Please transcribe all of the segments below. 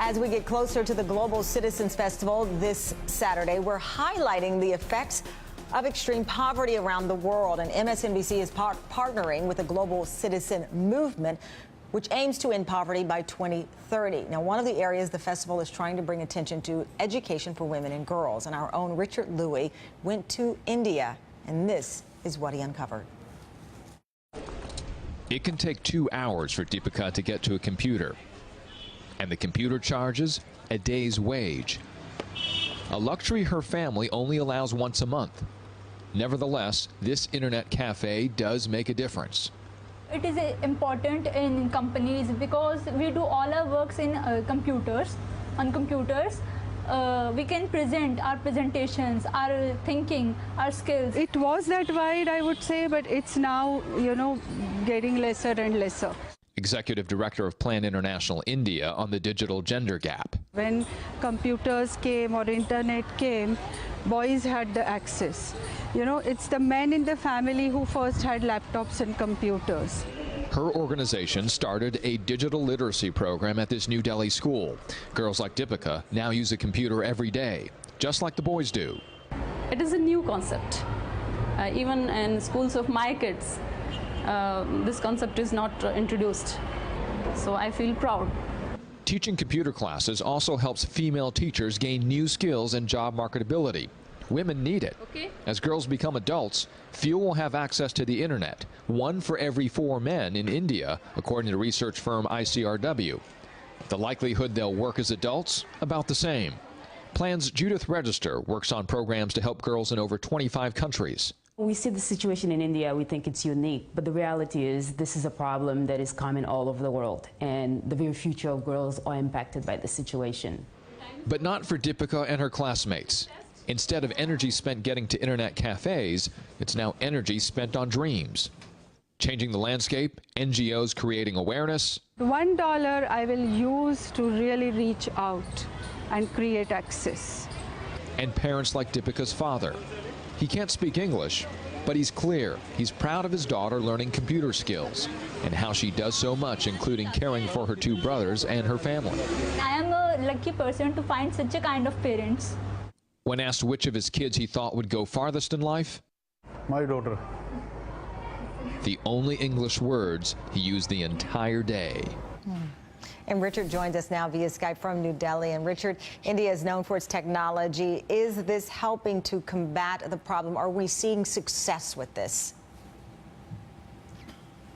As we get closer to the Global Citizens Festival this Saturday, we're highlighting the effects of extreme poverty around the world. And MSNBC is partnering with the Global Citizen Movement, which aims to end poverty by 2030. Now, one of the areas the festival is trying to bring attention to education for women and girls. And our own Richard Louie went to India, and this is what he uncovered. It can take 2 hours for Deepika to get to a computer. And the computer charges a day's wage. A luxury her family only allows once a month. Nevertheless, this internet cafe does make a difference. It is important in companies because we do all our works in computers. On computers, we can present our presentations, our thinking, our skills. It was that wide, I would say, but it's now, getting lesser and lesser. Executive Director of Plan International India on the digital gender gap. When computers came or internet came, boys had the access. It's the men in the family who first had laptops and computers. Her organization started a digital literacy program at this New Delhi school. Girls like Deepika now use a computer every day, just like the boys do. It is a new concept. Even in schools of my kids, this concept is not introduced. So I feel proud. Teaching computer classes also helps female teachers gain new skills and job marketability. Women need it. As girls become adults, few will have access to the internet. 1 for every 4 men in India, according to research firm ICRW. The likelihood they'll work as adults, about the same. Plan's Judith Register works on programs to help girls in over 25 countries. We see the situation in India, we think it's unique, but the reality is this is a problem that is common all over the world, and the very future of girls are impacted by this situation. But not for Deepika and her classmates. Instead of energy spent getting to internet cafes, it's now energy spent on dreams. Changing the landscape, NGOs creating awareness. $1 I will use to really reach out and create access. And parents like Deepika's father. He can't speak English, but he's clear. He's proud of his daughter learning computer skills and how she does so much, including caring for her 2 brothers and her family. I am a lucky person to find such a kind of parents. When asked which of his kids he thought would go farthest in life, my daughter. The only English words he used the entire day. And Richard joins us now via Skype from New Delhi. And Richard, India is known for its technology. Is this helping to combat the problem? Are we seeing success with this?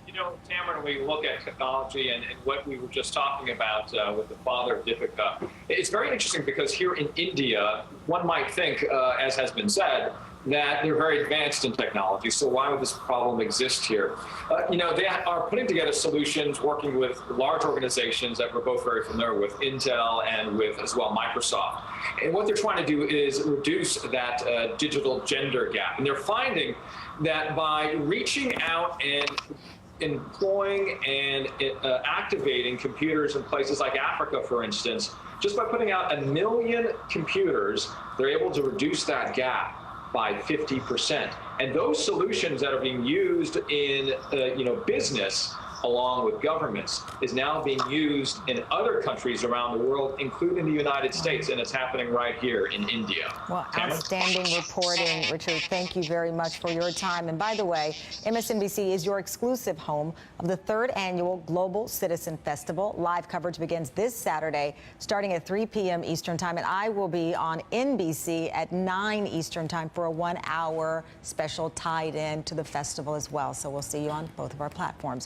Tamron, when we look at technology and what we were just talking about with the father of Deepika, it's very interesting because here in India, one might think, as has been said, that they're very advanced in technology. So why would this problem exist here? They are putting together solutions, working with large organizations that we're both very familiar with, Intel and with as well Microsoft. And what they're trying to do is reduce that digital gender gap. And they're finding that by reaching out and employing and activating computers in places like Africa, for instance, just by putting out 1 million computers, they're able to reduce that gap by 50%. And those solutions that are being used in business along with governments is now being used in other countries around the world, including the United States, and it's happening right here in India. Well, outstanding reporting, Richard. Thank you very much for your time. And by the way, MSNBC is your exclusive home of the 3rd annual Global Citizen Festival. Live coverage begins this Saturday, starting at 3 p.m. Eastern Time, and I will be on NBC at 9 Eastern Time for a 1-hour special tied in to the festival as well. So we'll see you on both of our platforms.